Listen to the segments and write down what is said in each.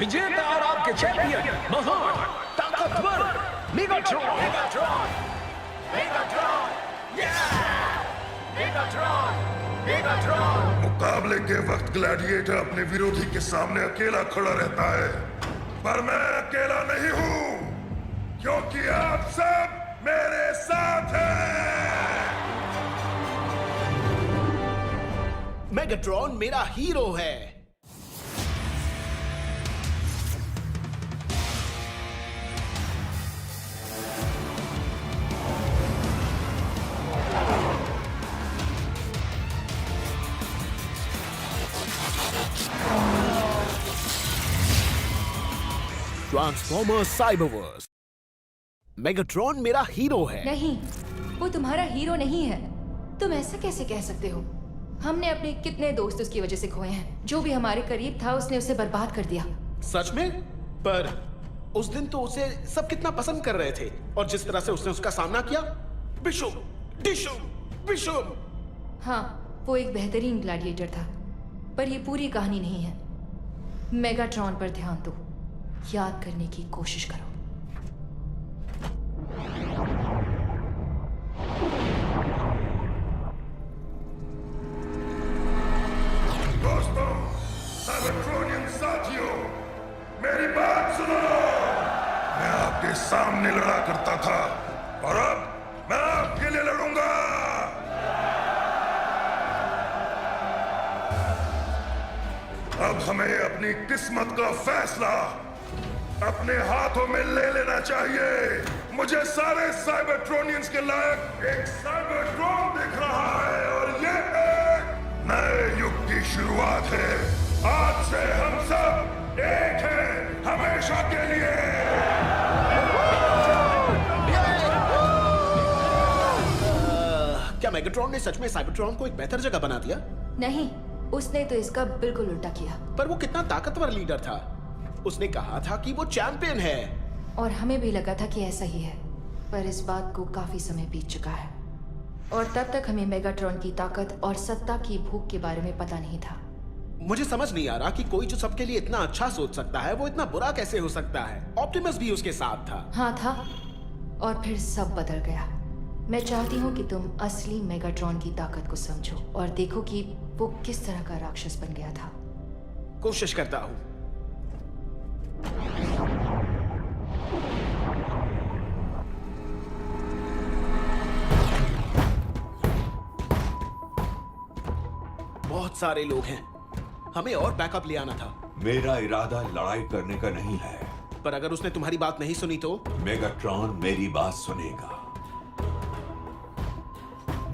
विजेता और आपके चैंपियन महान ताकतवर Megatron. Megatron, Megatron, Megatron, Megatron. मुकाबले के वक्त ग्लैडिएटर अपने विरोधी के सामने अकेला खड़ा रहता है, पर मैं अकेला नहीं हूं, क्योंकि आप सब मेरे साथ हैं। मेगाट्रॉन मेरा हीरो है। ट्रांसफॉर्मर साइबरवर्स। मेगाट्रॉन मेरा हीरो है। नहीं, वो तुम्हारा हीरो नहीं है। तुम ऐसा कैसे कह सकते हो? हमने अपने कितने दोस्त उसकी वजह से खोए हैं। जो भी हमारे करीब था उसने उसे बर्बाद कर दिया। सच में? पर उस दिन तो उसे सब कितना पसंद कर रहे थे, और जिस तरह से उसने उसका सामना किया, बिशुम, डिशुम, बिशुम। हाँ, वो एक बेहतरीन ग्लैडिएटर था, पर ये पूरी कहानी नहीं है। मेगाट्रॉन पर ध्यान दो, याद करने की कोशिश करो। दोस्तों, साइबरट्रोनियन साथियों, मेरी बात सुनो। मैं आपके सामने लड़ा करता था, और अब मैं आपके लिए लड़ूंगा। अब हमें अपनी किस्मत का फैसला अपने हाथों में ले लेना चाहिए। मुझे सारे साइबरट्रोनियंस के लायक एक साइबरट्रॉन दिख रहा है, और ये एक नए युग की शुरुआत है। आज से हम सब एक हैं, हमेशा के लिए। क्या मेगाट्रॉन ने सच में साइबरट्रॉन को एक बेहतर जगह बना दिया? नहीं, उसने तो इसका बिल्कुल उल्टा किया। पर वो कितना ताकतवर लीडर था। उसने कहा था कि वो चैंपियन है। और हमें भी लगा था कि ऐसा ही है, पर इस बात को काफी समय बीत चुका है, और तब तक हमें मेगाट्रॉन की ताकत और सत्ता की भूख के बारे में पता नहीं था। मुझे समझ नहीं आ रहा कि कोई जो सबके लिए इतना अच्छा सोच सकता है, वो इतना बुरा कैसे हो सकता है। ऑप्टिमस भी उसके साथ था। हाँ था, और फिर सब बदल गया। मैं चाहती हूँ कि तुम असली मेगाट्रॉन की ताकत को समझो और देखो कि वो किस तरह का राक्षस बन गया था। कोशिश करता हूँ। बहुत सारे लोग हैं, हमें और बैकअप ले आना था। मेरा इरादा लड़ाई करने का नहीं है। पर अगर उसने तुम्हारी बात नहीं सुनी तो? मेगाट्रॉन मेरी बात सुनेगा।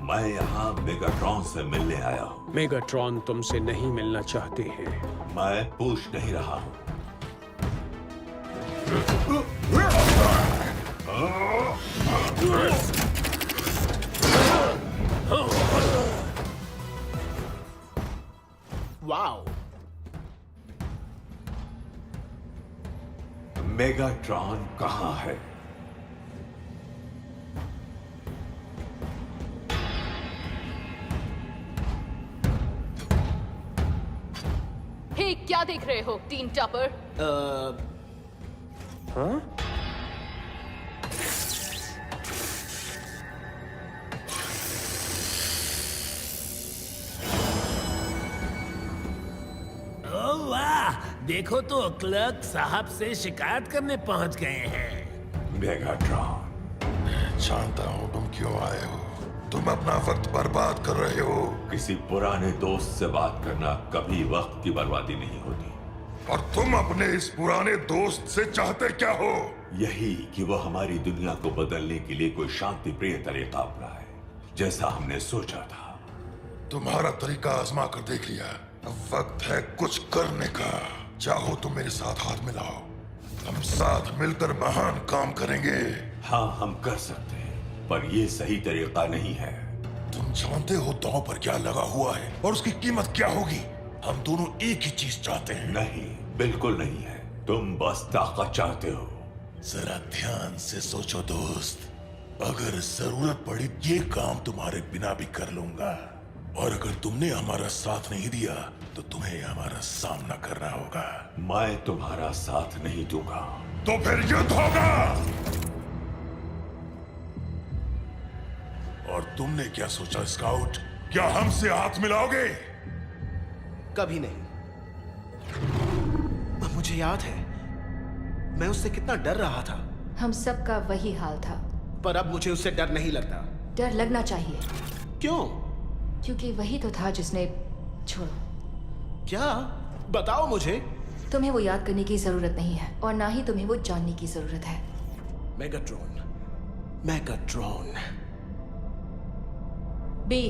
मैं यहाँ मेगाट्रॉन से मिलने आया हूँ। मेगाट्रॉन तुमसे नहीं मिलना चाहते हैं। मैं पूछ नहीं रहा हूँ। वाओ! मेगाट्रॉन कहाँ है? हे, क्या देख रहे हो टीन टॉपर? हाँ? ओह वाह! देखो तो क्लर्क साहब से शिकायत करने पहुंच गए हैं। मेगाट्रॉन, जानता हूँ तुम क्यों आए हो। तुम अपना वक्त बर्बाद कर रहे हो। किसी पुराने दोस्त से बात करना कभी वक्त की बर्बादी नहीं होती। और तुम अपने इस पुराने दोस्त से चाहते क्या हो? यही कि वो हमारी दुनिया को बदलने के लिए कोई शांति प्रिय तरीका अपनाए, जैसा हमने सोचा था। तुम्हारा तरीका आजमा कर देख लिया। अब वक्त है कुछ करने का। चाहो तो मेरे साथ हाथ मिलाओ, हम साथ मिलकर महान काम करेंगे। हाँ, हम कर सकते हैं, पर ये सही तरीका नहीं है। तुम जानते हो दांव पर क्या लगा हुआ है और उसकी कीमत क्या होगी। हम दोनों एक ही चीज चाहते हैं। नहीं, बिल्कुल नहीं है। तुम बस ताकत चाहते हो। जरा ध्यान से सोचो दोस्त, अगर जरूरत पड़ी ये काम तुम्हारे बिना भी कर लूंगा। और अगर तुमने हमारा साथ नहीं दिया तो तुम्हें हमारा सामना करना होगा। मैं तुम्हारा साथ नहीं दूंगा। तो फिर युद्ध होगा। और तुमने क्या सोचा स्काउट? क्या हमसे हाथ मिलाओगे? कभी नहीं। मुझे याद है मैं उससे कितना डर रहा था, हम सबका वही हाल था। पर अब मुझे उससे डर नहीं लगता। डर लगना चाहिए, क्यों? क्योंकि वही तो था जिसने छोड़ो। क्या? बताओ मुझे। तुम्हें वो याद करने की जरूरत नहीं है और ना ही तुम्हें वो जानने की जरूरत है। Megatron, Megatron. बी,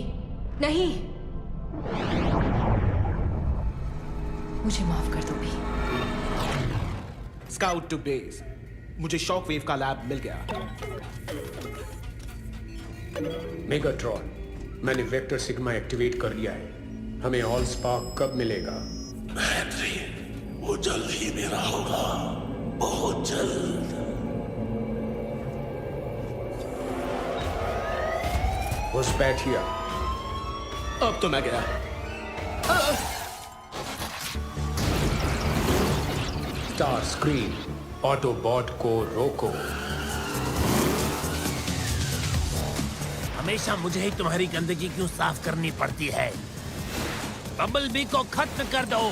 नहीं, मुझे माफ कर दो बी। Scout to base. मुझे शॉक वेव का लैब मिल गया। मेगाट्रॉन, मैंने वेक्टर सिग्मा एक्टिवेट कर लिया है। हमें ऑल स्पार्क कब मिलेगा? बेहतरीन, वो जल्द ही मेरा होगा, बहुत जल्द। उस बैठिया। अब तो मैं गया। स्टार स्क्रीन, ऑटोबॉट को रोको। हमेशा मुझे ही तुम्हारी गंदगी क्यों साफ करनी पड़ती है? बबल बी को खत्म कर दो।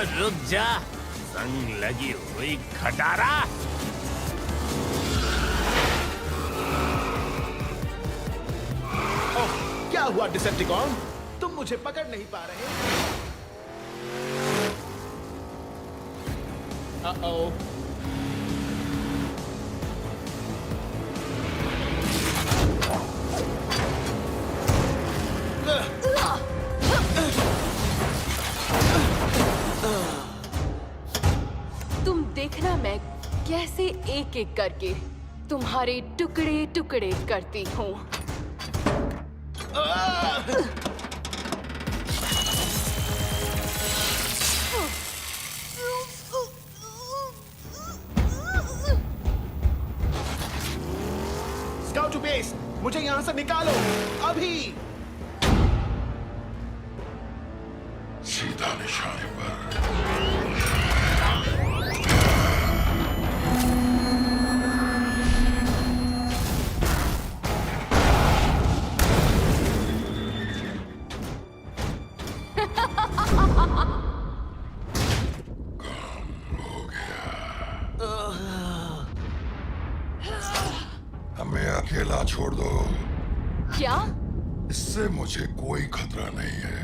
रुक जा, संग लगी हुई खटारा। ओह, क्या हुआ डिसेप्टिकॉन? तुम मुझे पकड़ नहीं पा रहे। Uh-oh. तुम देखना मैं कैसे एक एक करके तुम्हारे टुकड़े टुकड़े करती हूँ। स्काउट टू बेस, मुझे यहां से निकालो अभी। सीधा निशाने पर। हमें अकेला छोड़ दो। क्या? इससे मुझे कोई खतरा नहीं है।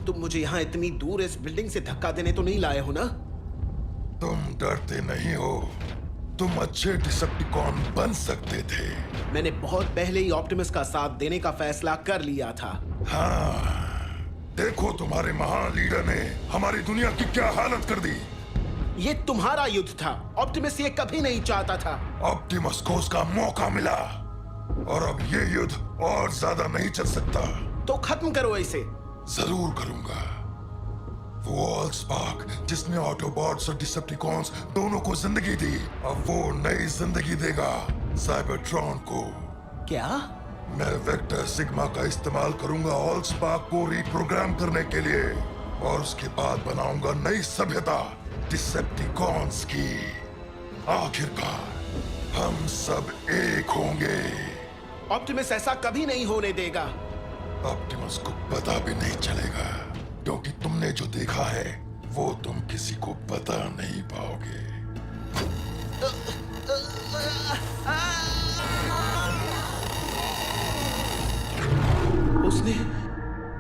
तुम मुझे यहाँ इतनी दूर इस बिल्डिंग से धक्का देने तो नहीं लाए हो ना? तुम डरते नहीं हो। तुम अच्छे डिसेप्टिकॉन बन सकते थे। मैंने बहुत पहले ही ऑप्टिमस का साथ देने का फैसला कर लिया था। हाँ, देखो तुम्हारे महान लीडर ने हमारी दुनिया की क्या हालत कर दी। ये तुम्हारा युद्ध था। ऑप्टिमस ये कभी नहीं चाहता था। ऑप्टिमस को उसका मौका मिला और अब ये युद्ध और ज्यादा नहीं चल सकता। तो खत्म करो इसे। जरूर करूंगा। वो ऑल स्पार्क जिसने ऑटोबॉट्स और डिसेप्टिकॉन्स दोनों को जिंदगी दी, अब वो नई जिंदगी देगा साइबरट्रॉन को। क्या? मैं वेक्टर सिग्मा का इस्तेमाल करूंगा ऑल स्पार्क को रिप्रोग्राम करने के लिए और उसके बाद बनाऊंगा नई सभ्यता डिसेप्टिकॉन्स की। आखिरकार हम सब एक होंगे। ऑप्टिमस ऐसा कभी नहीं होने देगा। ऑप्टिमस को पता भी नहीं चलेगा क्योंकि तुमने जो देखा है वो तुम किसी को बता नहीं पाओगे। उसने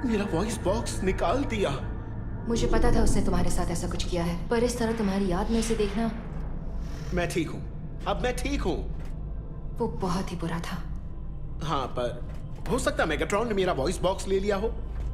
मेरा वॉइस बॉक्स निकाल दिया। मुझे पता था उसने तुम्हारे साथ ऐसा कुछ किया है, पर इस तरह तुम्हारी याद में उसे देखना। मैं ठीक हूँ। अब मैं ठीक हूँ। वो बहुत ही बुरा था। हाँ, पर हो सकता है मेगाट्रॉन ने मेरा वॉइस बॉक्स ले लिया हो।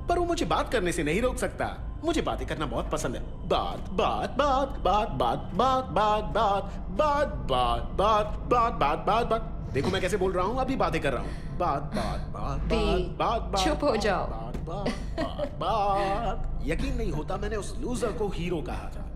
पर वो मुझे बात करने से नहीं रोक सकता। मुझे बातें करना बहुत पसंद है। बात बात बात बात बात बात बात बात बात बात बात बात बात बात बात। देखो मैं कैसे बोल रहा हूँ, अभी बातें कर रहा हूँ। बात बात बात बात बात बात। चुप हो जाओ। बात बात बात बात। यकीन नहीं होता मैंने उस लूजर को हीरो कहा था।